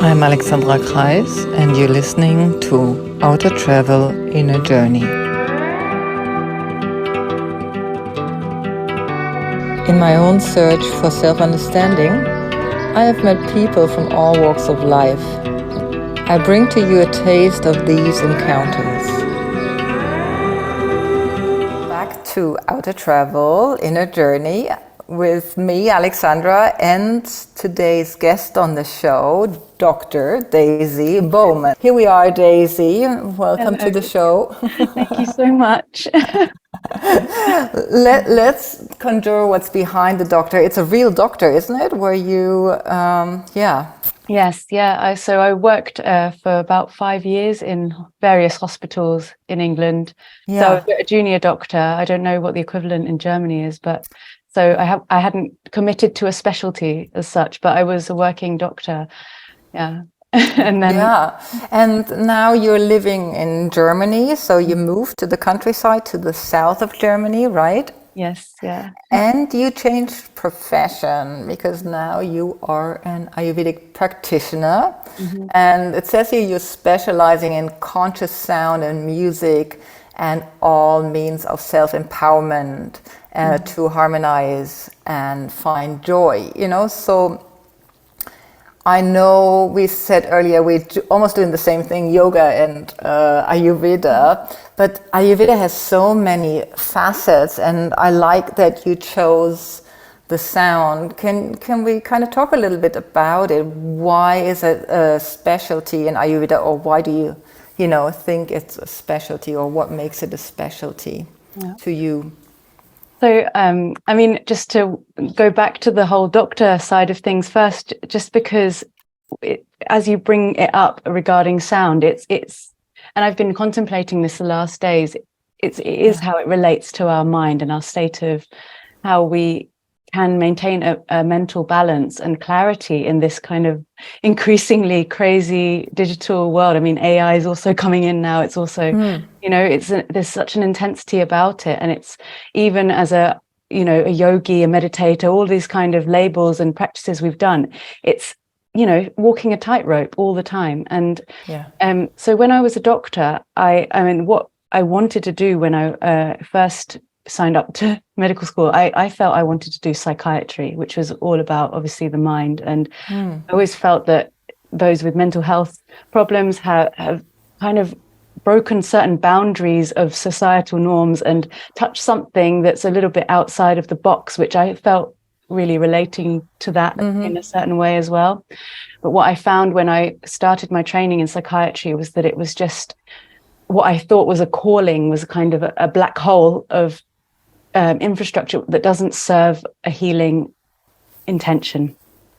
I'm Alexandra Kreis, and you're listening to Outer Travel in a Journey. In my own search for self-understanding, I have met people from all walks of life. I bring to you a taste of these encounters. Back to Outer Travel in a Journey with me, Alexandra, and today's guest on the show, Dr. Daisy Bowman. Here we are, Daisy. Welcome to the show. Thank you so much. Let's conjure what's behind the doctor. It's a real doctor, isn't it? Where you, Yes, yeah. So I worked for about 5 years in various hospitals in England. Yeah. So I was a junior doctor. I don't know what the equivalent in Germany is, but so I hadn't committed to a specialty as such, but I was a working doctor. Yeah. And then and now you're living in Germany, so you moved to the countryside, to the south of Germany, right? Yes, yeah. And you changed profession because now you are an Ayurvedic practitioner. Mm-hmm. And it says here you're specializing in conscious sound and music and all means of self-empowerment to harmonize and find joy, so I know we said earlier we're almost doing the same thing, yoga and Ayurveda, but Ayurveda has so many facets, and I like that you chose the sound. Can we kind of talk a little bit about it? Why is it a specialty in Ayurveda, or why do you, think it's a specialty, or what makes it a specialty to you? So, just to go back to the whole doctor side of things first, just because as you bring it up regarding sound, it's, and I've been contemplating this the last days, it is how it relates to our mind and our state of how we can maintain a mental balance and clarity in this kind of increasingly crazy digital world. I mean, AI is also coming in now. It's also, there's such an intensity about it. And it's even as a yogi, a meditator, all these kind of labels and practices we've done, it's, walking a tightrope all the time. And so when I was a doctor, what I wanted to do when I first signed up to medical school, I felt I wanted to do psychiatry, which was all about obviously the mind. And I always felt that those with mental health problems have kind of broken certain boundaries of societal norms and touched something that's a little bit outside of the box, which I felt really relating to that in a certain way as well. But what I found when I started my training in psychiatry was that it was just what I thought was a calling, was kind of a black hole of infrastructure that doesn't serve a healing intention.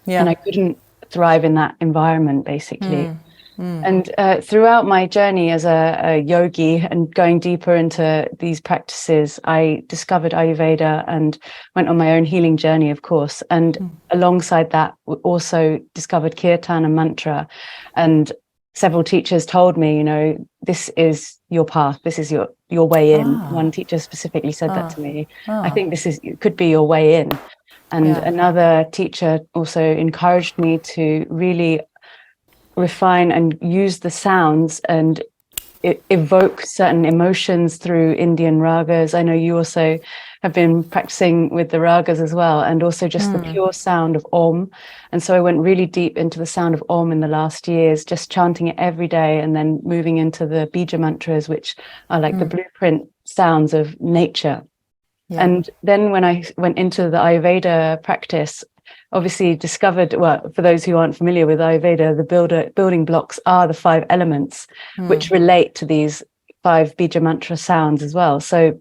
And I couldn't thrive in that environment, basically. And throughout my journey as a yogi and going deeper into these practices, I discovered Ayurveda and went on my own healing journey, of course. And alongside that, also discovered kirtan and mantra. And several teachers told me, this is your path. This is your way in. One teacher specifically said that to me. I think could be your way in. And another teacher also encouraged me to really refine and use the sounds and evoke certain emotions through Indian ragas. I know you also have been practicing with the ragas as well, and also just the pure sound of Om. And so I went really deep into the sound of Om in the last years, just chanting it every day, and then moving into the bija mantras, which are like the blueprint sounds of nature. And then when I went into the Ayurveda practice, obviously discovered, well, for those who aren't familiar with Ayurveda, the building blocks are the 5 elements, which relate to these 5 bija mantra sounds as well. So,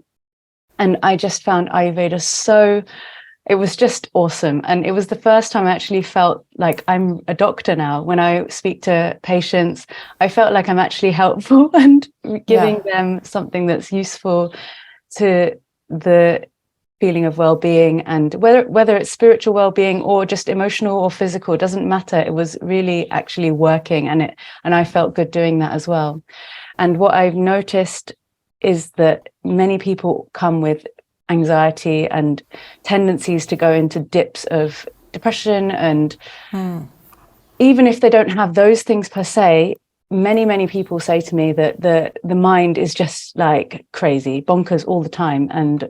and I just found Ayurveda it was just awesome. And it was the first time I actually felt like I'm a doctor now. When I speak to patients, I felt like I'm actually helpful and giving them something that's useful to the feeling of well-being, and whether it's spiritual well-being or just emotional or physical, it doesn't matter. It was really actually working, and I felt good doing that as well. And what I've noticed is that many people come with anxiety and tendencies to go into dips of depression and even if they don't have those things per se, many people say to me that the mind is just like crazy, bonkers all the time. And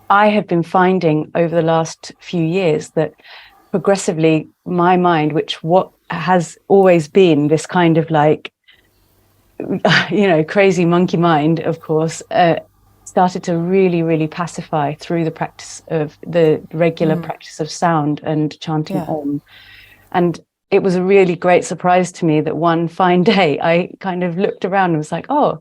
I have been finding over the last few years that progressively my mind, which what has always been this kind of like, crazy monkey mind, of course, started to really pacify through the practice of the regular practice of sound and chanting Om. And it was a really great surprise to me that one fine day I kind of looked around and was like, oh,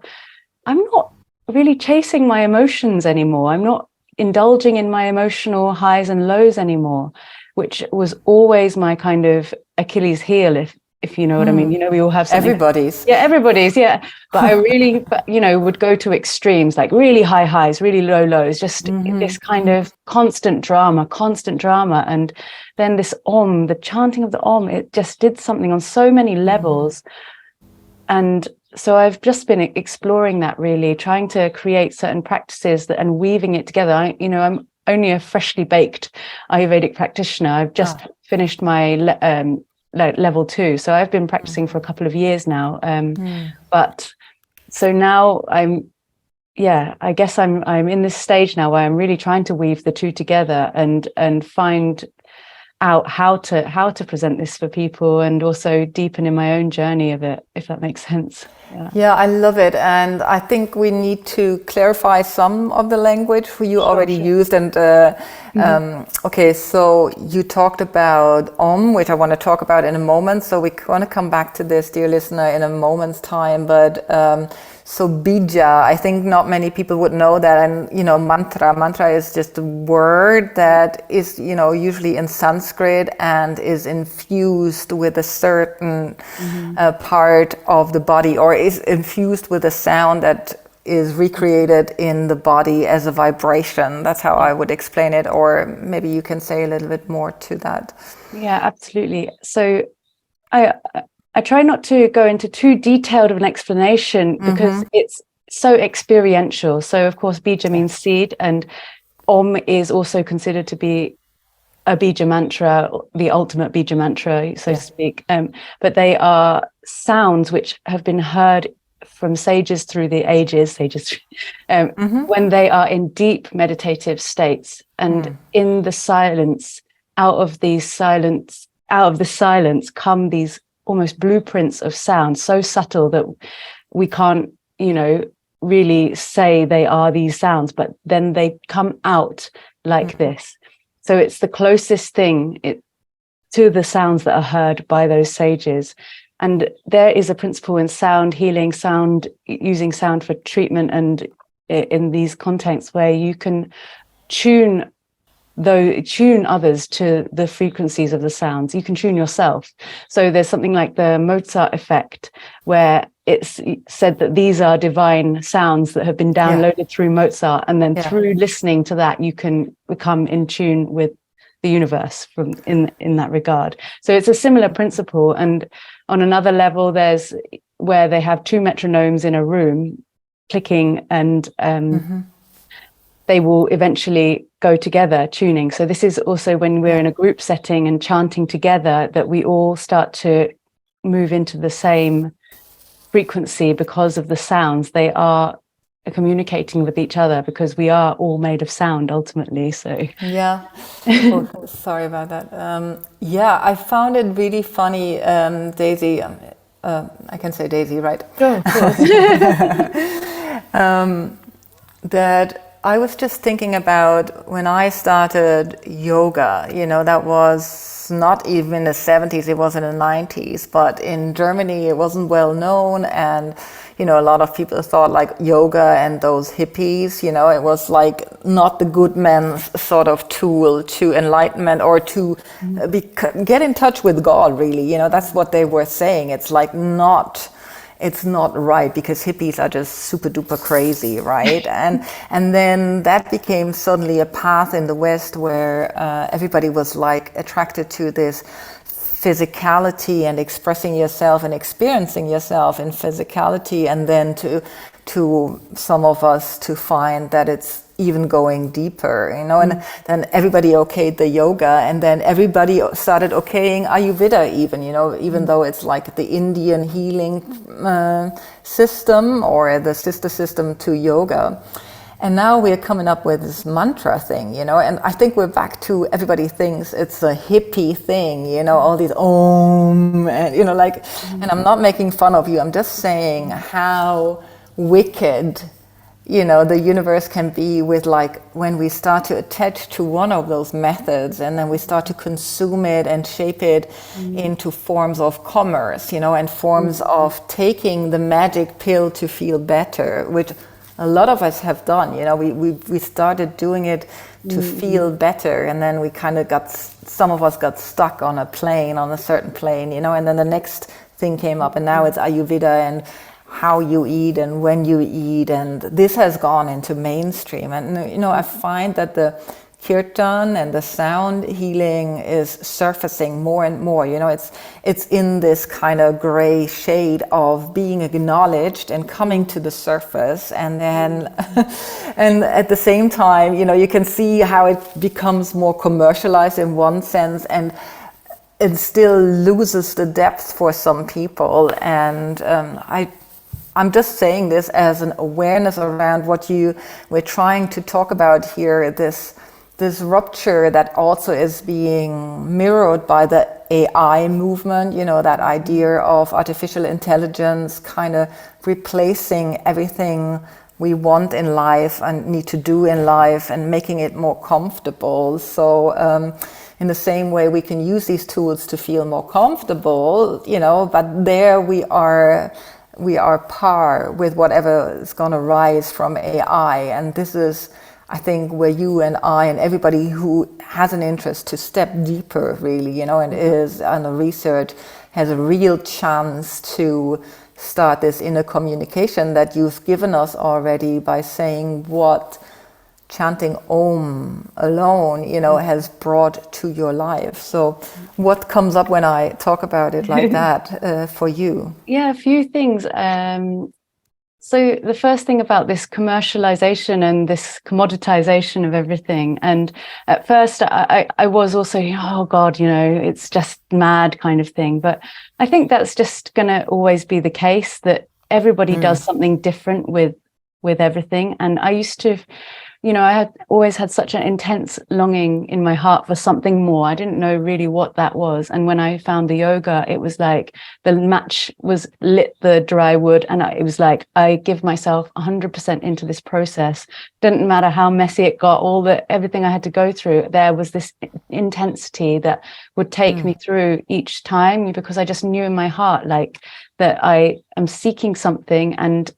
I'm not really chasing my emotions anymore. I'm not indulging in my emotional highs and lows anymore, which was always my kind of Achilles heel, if you know what I mean. We all have something. Everybody's. Yeah. But I really, would go to extremes, like really high highs, really low lows, just this kind of constant drama. And then this Om, the chanting of the Om, it just did something on so many levels. And so I've just been exploring that, really, trying to create certain practices and weaving it together. I'm only a freshly baked Ayurvedic practitioner. I've just finished my level 2, so I've been practicing for a couple of years now. But so now I guess I'm in this stage now where I'm really trying to weave the two together and find out how to present this for people, and also deepen in my own journey of it, if that makes sense. Yeah, I love it. And I think we need to clarify some of the language you already used. And okay, so you talked about Om, which I want to talk about in a moment. So we're going to come back to this, dear listener, in a moment's time. But so bija, I think not many people would know that. And, mantra is just a word that is, usually in Sanskrit and is infused with a certain part of the body, or is infused with a sound that is recreated in the body as a vibration. That's how I would explain it. Or maybe you can say a little bit more to that. Yeah, absolutely. So I try not to go into too detailed of an explanation because it's so experiential. So of course, bija means seed, and Om is also considered to be a bija mantra, the ultimate bija mantra, so to speak. But they are sounds which have been heard from sages through the ages, when they are in deep meditative states, and in the silence, out of the silence come these almost blueprints of sound, so subtle that we can't, really say they are these sounds, but then they come out like this. So it's the closest thing to the sounds that are heard by those sages. And there is a principle in sound healing, using sound for treatment, and in these contexts where you can tune others to the frequencies of the sounds. You can tune yourself. So there's something like the Mozart effect, where it's said that these are divine sounds that have been downloaded through Mozart, and then through listening to that, you can become in tune with the universe in that regard. So it's a similar principle. And on another level, there's where they have two metronomes in a room clicking, and they will eventually go together tuning. So this is also when we're in a group setting and chanting together, that we all start to move into the same frequency because of the sounds. They are communicating with each other because we are all made of sound ultimately. So sorry about that. I found it really funny, Daisy. I can say Daisy, right? Sure, of course. That I was just thinking about when I started yoga, that was not even in the 70s, it was in the 90s, but in Germany it wasn't well known, and a lot of people thought like yoga and those hippies, it was like not the good man's sort of tool to enlightenment or to get in touch with God, really. That's what they were saying. It's like it's not right, because hippies are just super duper crazy, right? and then that became suddenly a path in the West where everybody was like attracted to this physicality and expressing yourself and experiencing yourself in physicality, and then to some of us to find that it's even going deeper, you know, and then everybody okayed the yoga, and then everybody started okaying Ayurveda even, you know, even though it's like the Indian healing system or the sister system to yoga. And now we're coming up with this mantra thing, you know, and I think we're back to everybody thinks it's a hippie thing, you know, all these om, and, you know, like, and I'm not making fun of you, I'm just saying how wicked, you know, the universe can be with, like, when we start to attach to one of those methods and then we start to consume it and shape it into forms of commerce, you know, and forms of taking the magic pill to feel better, which a lot of us have done, you know, we started doing it to feel better, and then we kind of some of us got stuck on a certain plane, you know, and then the next thing came up, and now it's Ayurveda and how you eat and when you eat, and this has gone into mainstream. And, you know, I find that the kirtan and the sound healing is surfacing more and more, you know, it's in this kind of gray shade of being acknowledged and coming to the surface, and then and at the same time, you know, you can see how it becomes more commercialized in one sense, and it still loses the depth for some people. And I'm just saying this as an awareness around what we're trying to talk about here, this rupture that also is being mirrored by the AI movement, you know, that idea of artificial intelligence kind of replacing everything we want in life and need to do in life and making it more comfortable. So in the same way we can use these tools to feel more comfortable, you know, but there we are par with whatever is going to rise from AI. And this is, I think, where you and I and everybody who has an interest to step deeper, really, you know, and is on the research, has a real chance to start this inner communication that you've given us already by saying what chanting Om alone, you know, has brought to your life. So what comes up when I talk about it like that for you? Yeah, a few things. So the first thing about this commercialization and this commoditization of everything. And at first I was also, oh God, you know, it's just mad kind of thing. But I think that's just going to always be the case, that everybody does something different with everything. And I used to, you know, I had always had such an intense longing in my heart for something more. I didn't know really what that was. And when I found the yoga, it was like the match was lit the dry wood. And it was like, I give myself 100% into this process. Didn't matter how messy it got, everything I had to go through. There was this intensity that would take me through each time, because I just knew in my heart, like, that I am seeking something, and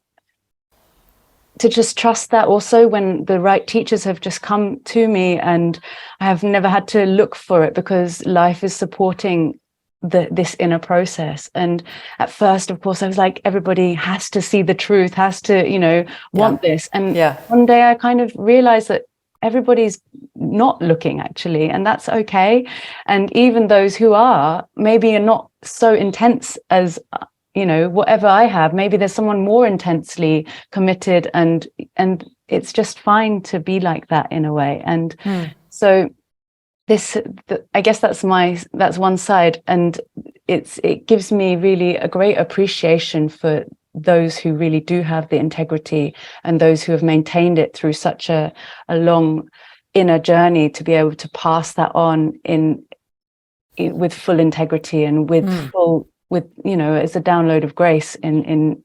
to just trust that also when the right teachers have just come to me, and I have never had to look for it, because life is supporting this inner process. And at first, of course, I was like, everybody has to see the truth, has to, you know, want this. And one day I kind of realized that everybody's not looking, actually, and that's okay. And even those who are, maybe are not so intense as, you know, whatever I have, maybe there's someone more intensely committed, and it's just fine to be like that in a way. And so I guess that's one side, and it gives me really a great appreciation for those who really do have the integrity, and those who have maintained it through such a long inner journey, to be able to pass that on with full integrity and with, you know, it's a download of grace and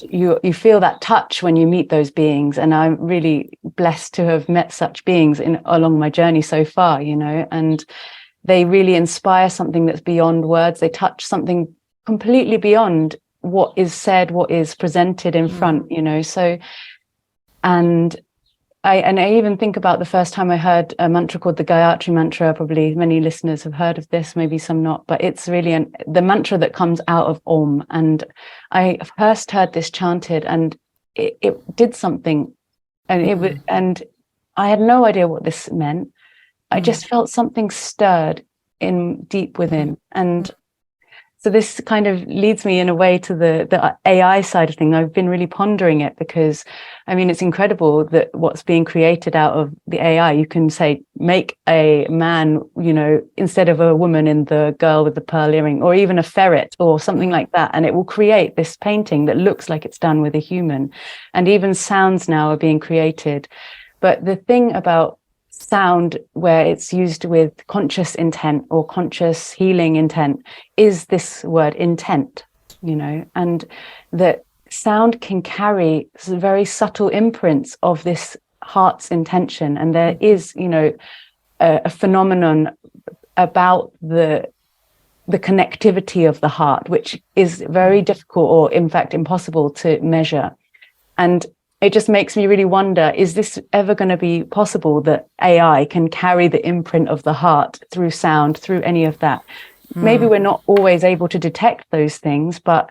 you feel that touch when you meet those beings. And I'm really blessed to have met such beings along my journey so far, you know, and they really inspire something that's beyond words. They touch something completely beyond what is said, what is presented in front, you know. So, and I even think about the first time I heard a mantra called the Gayatri mantra. Probably many listeners have heard of this, maybe some not, but it's really the mantra that comes out of Om. And I first heard this chanted, and it did something, and and I had no idea what this meant. I just felt something stirred in deep within, and So this kind of leads me in a way to the AI side of thing. I've been really pondering it because, I mean, it's incredible that what's being created out of the AI. You can say, make a man, you know, instead of a woman in the girl with the pearl earring, or even a ferret or something like that. And it will create this painting that looks like it's done with a human. And even sounds now are being created. But the thing about sound, where it's used with conscious intent or conscious healing intent, is this word intent, you know, and that sound can carry very subtle imprints of this heart's intention. And there is, you know, a phenomenon about the connectivity of the heart, which is very difficult, or in fact impossible to measure. And it just makes me really wonder, is this ever going to be possible that AI can carry the imprint of the heart through sound, through any of that? Maybe we're not always able to detect those things, but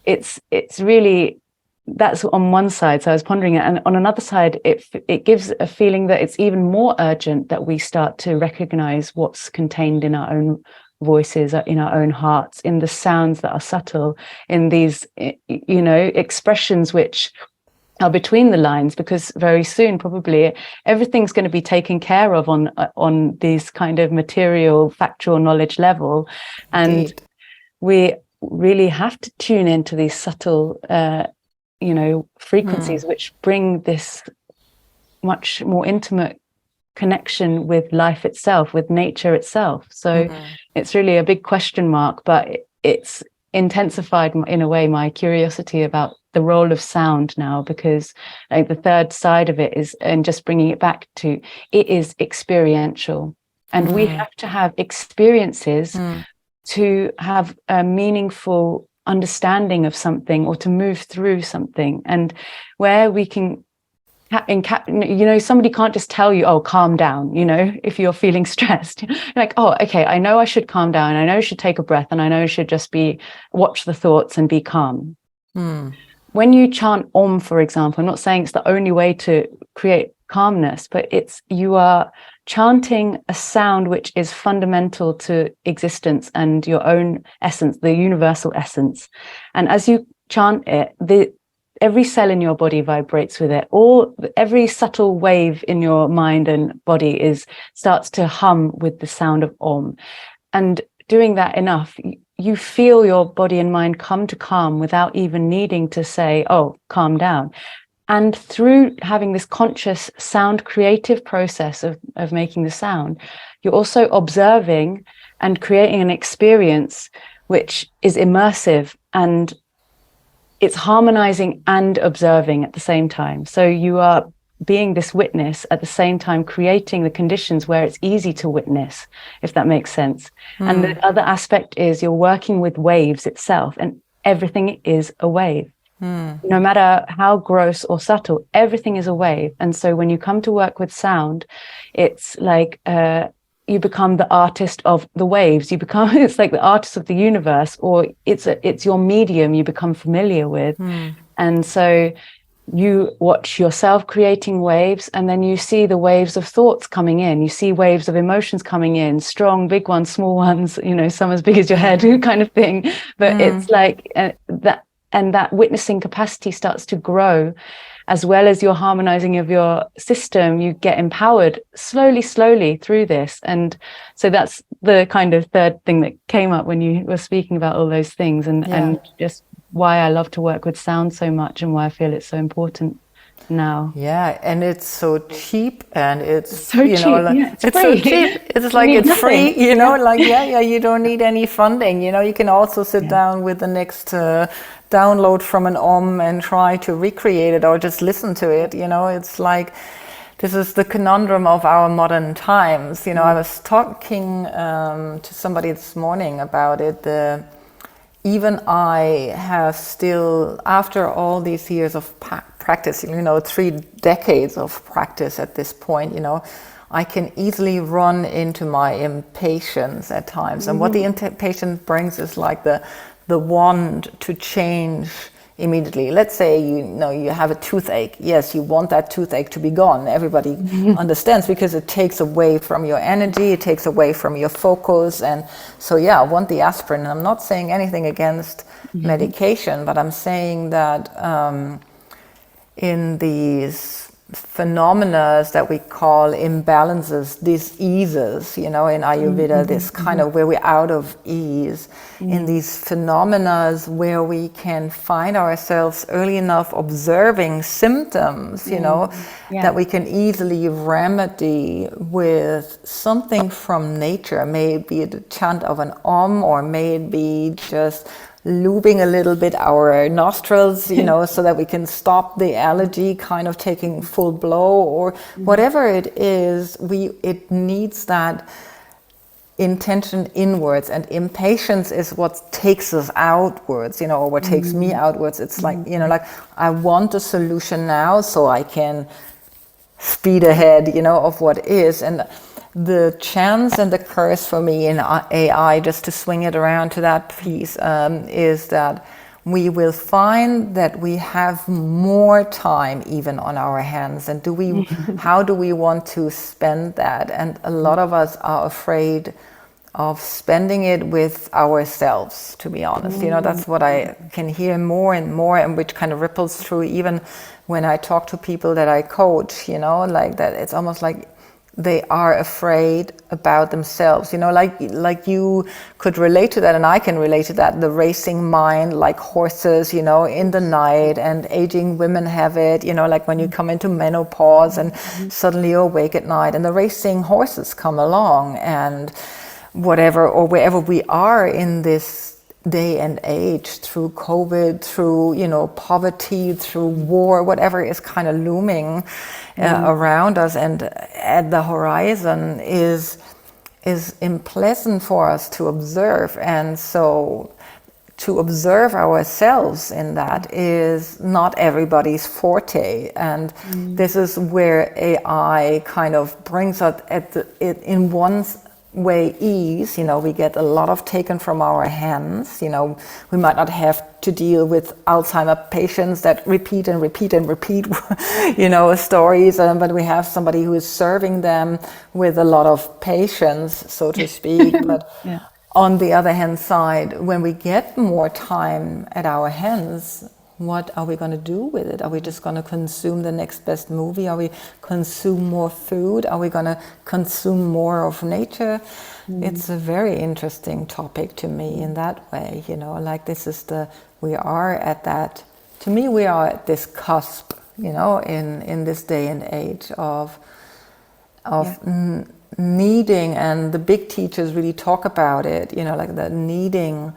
it's really, that's on one side. So I was pondering it. And on another side, it gives a feeling that it's even more urgent that we start to recognize what's contained in our own voices, in our own hearts, in the sounds that are subtle, in these, you know, expressions which are between the lines, because very soon probably everything's going to be taken care of on these kind of material factual knowledge level. And Indeed. we really have to tune into these subtle you know, frequencies which bring this much more intimate connection with life itself, with nature itself. So it's really a big question mark, but it's intensified in a way my curiosity about the role of sound now, because like the third side of it is, and just bringing it back to, it is experiential, and we have to have experiences to have a meaningful understanding of something, or to move through something. And where we can you know, somebody can't just tell you, oh, calm down, you know, if you're feeling stressed. You're like, oh, okay, I know I should calm down, I know I should take a breath, and I know I should just watch the thoughts and be calm. When you chant Om, for example, I'm not saying it's the only way to create calmness, but you are chanting a sound which is fundamental to existence and your own essence, the universal essence. And as you chant it, every cell in your body vibrates with it. Every subtle wave in your mind and body starts to hum with the sound of Om. And doing that enough, you feel your body and mind come to calm without even needing to say, oh, calm down. And through having this conscious sound creative process of making the sound, you're also observing and creating an experience which is immersive, and it's harmonizing and observing at the same time. So you are being this witness at the same time, creating the conditions where it's easy to witness, if that makes sense. And the other aspect is you're working with waves itself, and everything is a wave. No matter how gross or subtle, everything is a wave. And so when you come to work with sound, it's like you become the artist of the waves. It's like the artist of the universe, or it's your medium you become familiar with. And so you watch yourself creating waves, and then you see the waves of thoughts coming in. You see waves of emotions coming in, strong, big ones, small ones, you know, some as big as your head kind of thing. But it's like that. And that witnessing capacity starts to grow, as well as your harmonizing of your system. You get empowered slowly through this. And so that's the kind of third thing that came up when you were speaking about all those things, and just why I love to work with sound so much, and why I feel it's so important now. Yeah, and it's so cheap, and it's So you know, cheap. like, Yeah, it's it's free. so cheap. It's like it's free, you know, like you don't need any funding. You know, you can also sit down with the next download from an Om and try to recreate it, or just listen to it. You know, it's like, this is the conundrum of our modern times. You know, I was talking to somebody this morning about it. Even I have still, after all these years of practice, you know, 3 decades of practice at this point, you know, I can easily run into my impatience at times. And what the impatience brings is like the want to change immediately. Let's say you have a toothache. Yes, you want that toothache to be gone. Everybody understands, because it takes away from your energy, it takes away from your focus. And so I want the aspirin. And I'm not saying anything against medication, but I'm saying that in these phenomena that we call imbalances, diseases, in Ayurveda, this kind of where we're out of ease, in these phenomena where we can find ourselves early enough observing symptoms, that we can easily remedy with something from nature, maybe the chant of an Om, or maybe just lubing a little bit our nostrils, so that we can stop the allergy kind of taking full blow, or whatever it is. It needs that intention inwards, and impatience is what takes us outwards, or what takes me outwards. It's like, like I want a solution now so I can speed ahead, of what is. And the chance and the curse for me in AI, just to swing it around to that piece, is that we will find that we have more time even on our hands. And how do we want to spend that? And a lot of us are afraid of spending it with ourselves, to be honest. That's what I can hear more and more, and which kind of ripples through even when I talk to people that I coach, like that. It's almost like they are afraid about themselves, like you could relate to that, and I can relate to that. The racing mind, like horses, in the night, and aging women have it, like when you come into menopause and suddenly you're awake at night, and the racing horses come along, and whatever, or wherever we are in this day and age, through COVID, through poverty, through war, whatever is kind of looming around us and at the horizon, is unpleasant for us to observe. And so to observe ourselves in that is not everybody's forte. And this is where AI kind of brings us in one way ease. We get a lot of taken from our hands. We might not have to deal with Alzheimer patients that repeat and repeat and repeat stories, but we have somebody who is serving them with a lot of patience, so to speak. But on the other hand side, when we get more time at our hands, what are we going to do with it? Are we just going to consume the next best movie? Are we consume more food? Are we going to consume more of nature? It's a very interesting topic to me in that way, like this is we are at that, to me, we are at this cusp, in this day and age of needing, and the big teachers really talk about it, like the needing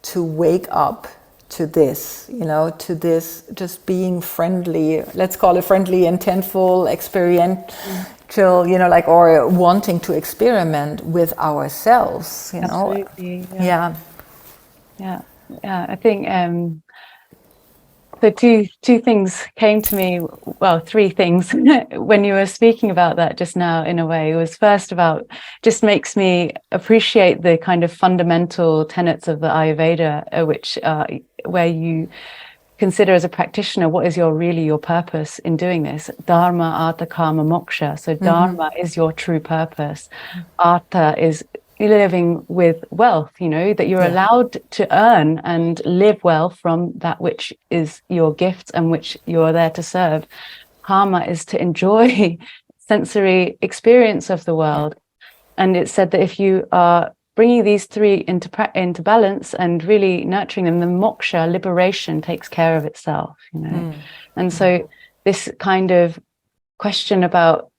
to wake up to this, to this just being friendly, let's call it friendly, intentful, experiential, like, or wanting to experiment with ourselves, Absolutely, Yeah. I think so two things came to me, well, three things when you were speaking about that just now. In a way, it was first about, just makes me appreciate the kind of fundamental tenets of the Ayurveda, which where you consider as a practitioner, what is your purpose in doing this? Dharma, artha, karma, moksha. So dharma is your true purpose. Artha is living with wealth, that you're allowed to earn and live well from that which is your gift and which you're there to serve. Karma is to enjoy sensory experience of the world. And it's said that if you are bringing these three into balance and really nurturing them, the moksha, liberation, takes care of itself, And so this kind of question about,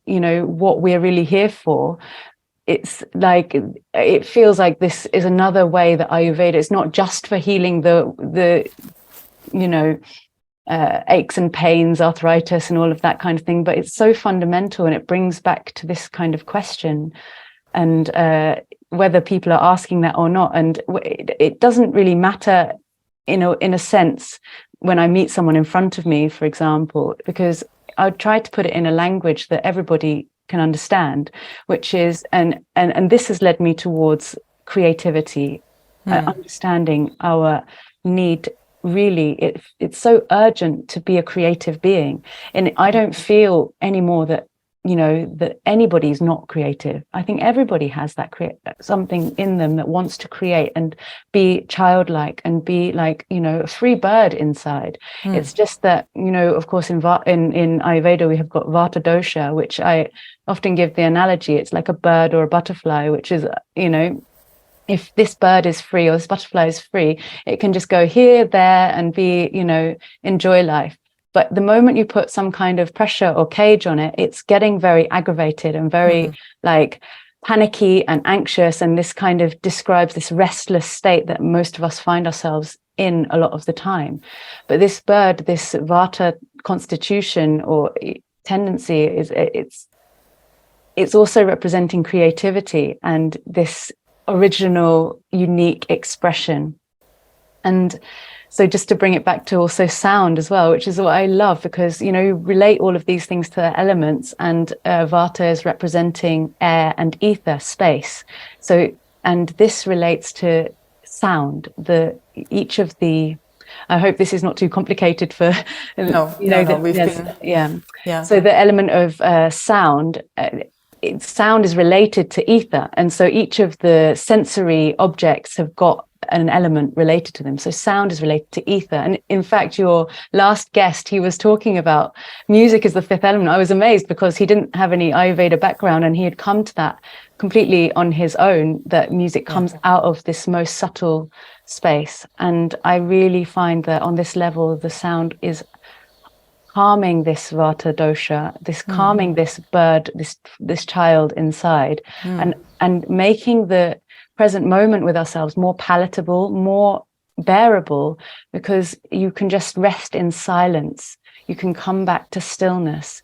what we're really here for, it's like, it feels like this is another way that Ayurveda is not just for healing the aches and pains, arthritis and all of that kind of thing, but it's so fundamental, and it brings back to this kind of question, and whether people are asking that or not. And it doesn't really matter, in a sense, when I meet someone in front of me, for example, because I try to put it in a language that everybody can understand, which is, and this has led me towards creativity, understanding our need really, it's so urgent to be a creative being. And I don't feel anymore that, you know, that anybody's not creative. I think everybody has that something in them that wants to create and be childlike and be like, you know, a free bird inside. It's just that, you know, of course, in Ayurveda, we have got Vata dosha, which I often give the analogy. It's like a bird or a butterfly, which is, you know, if this bird is free or this butterfly is free, it can just go here, there, and be, you know, enjoy life. But the moment you put some kind of pressure or cage on it, it's getting very aggravated and very like panicky and anxious. And this kind of describes this restless state that most of us find ourselves in a lot of the time. But this bird, this Vata constitution or tendency, it's also representing creativity and this original, unique expression. And so just to bring it back to also sound as well, which is what I love, because, you know, you relate all of these things to the elements, and Vata is representing air and ether, space. So, and this relates to sound, each of the, I hope this is not too complicated for, Yeah. So the element of sound, sound is related to ether. And so each of the sensory objects have got an element related to them. So sound is related to ether. And in fact, your last guest, he was talking about music as the fifth element. I was amazed because he didn't have any Ayurveda background, and he had come to that completely on his own, that music comes out of this most subtle space. And I really find that on this level, the sound is calming this Vata dosha, this calming this bird, this child inside, and making the present moment with ourselves more palatable, more bearable, because you can just rest in silence. You can come back to stillness.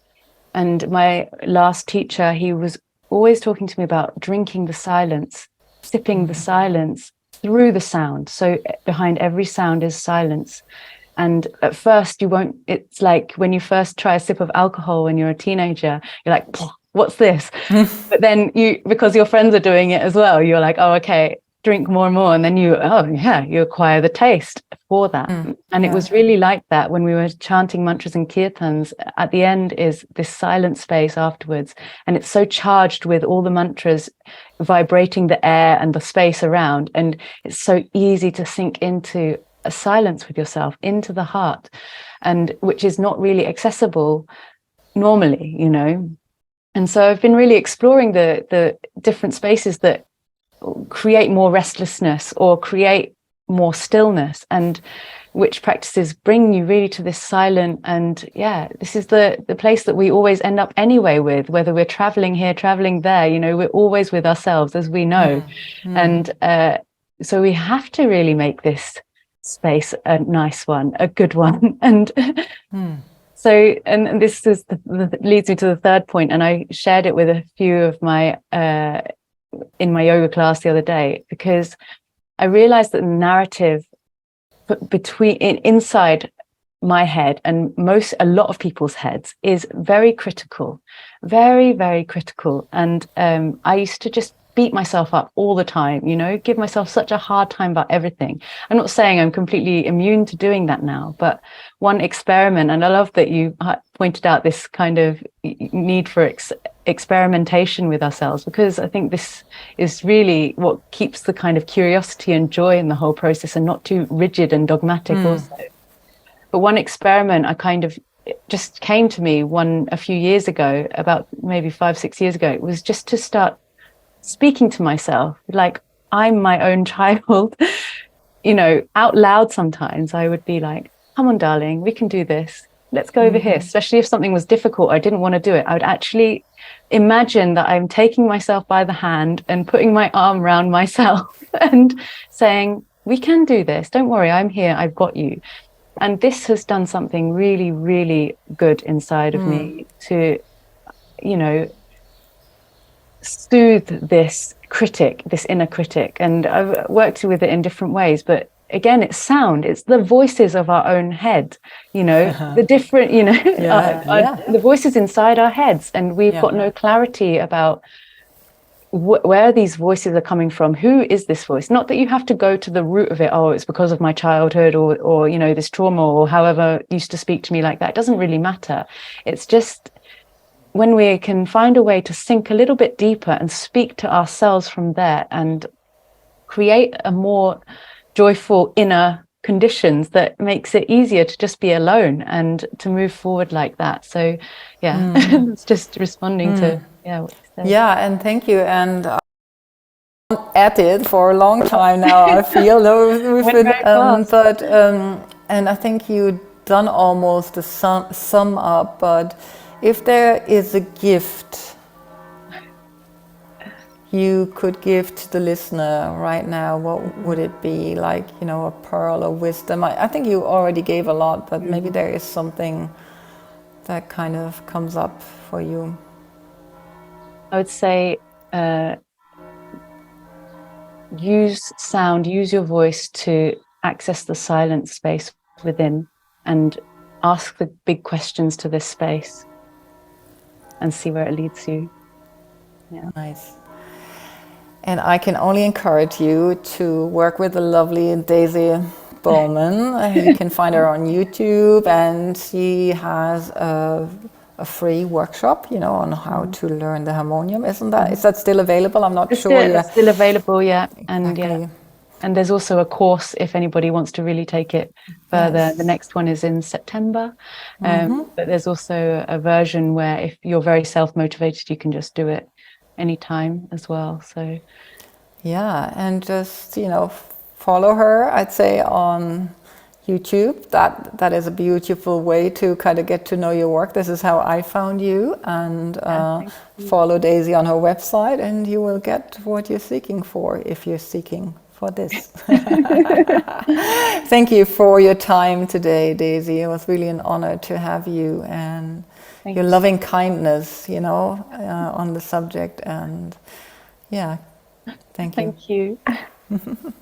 And my last teacher, he was always talking to me about drinking the silence, sipping the silence through the sound. So behind every sound is silence. And at first you won't, it's like when you first try a sip of alcohol when you're a teenager, you're like, what's this? But then because your friends are doing it as well, you're like, oh, okay, drink more and more. And then you acquire the taste for that. And it was really like that when we were chanting mantras and kirtans. At the end is this silent space afterwards. And it's so charged with all the mantras vibrating the air and the space around. And it's so easy to sink into a silence with yourself, into the heart, and which is not really accessible normally, you know. And so I've been really exploring the different spaces that create more restlessness or create more stillness, and which practices bring you really to this silent. And this is the place that we always end up anyway with, whether we're traveling here, traveling there, you know, we're always with ourselves, as we know. And so we have to really make this space a nice one, a good one. And so, and this is leads me to the third point, and I shared it with a few of my in my yoga class the other day, because I realized that the narrative inside my head and a lot of people's heads is very critical, very, very critical. And I used to just beat myself up all the time, you know, give myself such a hard time about everything. I'm not saying I'm completely immune to doing that now, but one experiment, and I love that you pointed out this kind of need for experimentation with ourselves, because I think this is really what keeps the kind of curiosity and joy in the whole process, and not too rigid and dogmatic also. But one experiment I kind of just came to me a few years ago, about maybe 5-6 years ago, it was just to start speaking to myself like I'm my own child, you know, out loud. Sometimes I would be like, come on, darling, we can do this. Let's go over here. Especially if something was difficult, I didn't want to do it. I would actually imagine that I'm taking myself by the hand and putting my arm around myself and saying, we can do this. Don't worry, I'm here. I've got you. And this has done something really, really good inside of me to, you know, soothe this critic, this inner critic. And I've worked with it in different ways, but again, it's sound, it's the voices of our own head, you know, the different, you know, the voices inside our heads, and we've got no clarity about where these voices are coming from. Who is this voice? Not that you have to go to the root of it. Oh, it's because of my childhood, or you know, this trauma, or however used to speak to me like that. It doesn't really matter. It's just when we can find a way to sink a little bit deeper and speak to ourselves from there and create a more joyful inner conditions that makes it easier to just be alone and to move forward like that. So yeah, it's just responding to what you said. Yeah, and thank you. And at it for a long time now, I feel. We've been, and I think you've done almost a sum up. But if there is a gift you could give to the listener right now, what would it be? Like, you know, a pearl of wisdom. I think you already gave a lot, but maybe there is something that kind of comes up for you. I would say use sound, use your voice to access the silent space within and ask the big questions to this space and see where it leads you. Yeah. Nice. And I can only encourage you to work with the lovely Daisy Bowman. You can find her on YouTube, and she has a free workshop, you know, on how to learn the harmonium. Is that still available? I'm not sure. It's still available, yeah. And exactly. And there's also a course if anybody wants to really take it further. Yes. The next one is in September. But there's also a version where if you're very self-motivated, you can just do it anytime as well. So yeah, and just, you know, follow her, I'd say, on YouTube. That is a beautiful way to kind of get to know your work. This is how I found you. And follow Daisy on her website, and you will get what you're seeking for, if you're seeking for this. Thank you for your time today, Daisy. It was really an honor to have you, and your loving kindness, you know, on the subject. And yeah, thank you. Thank you.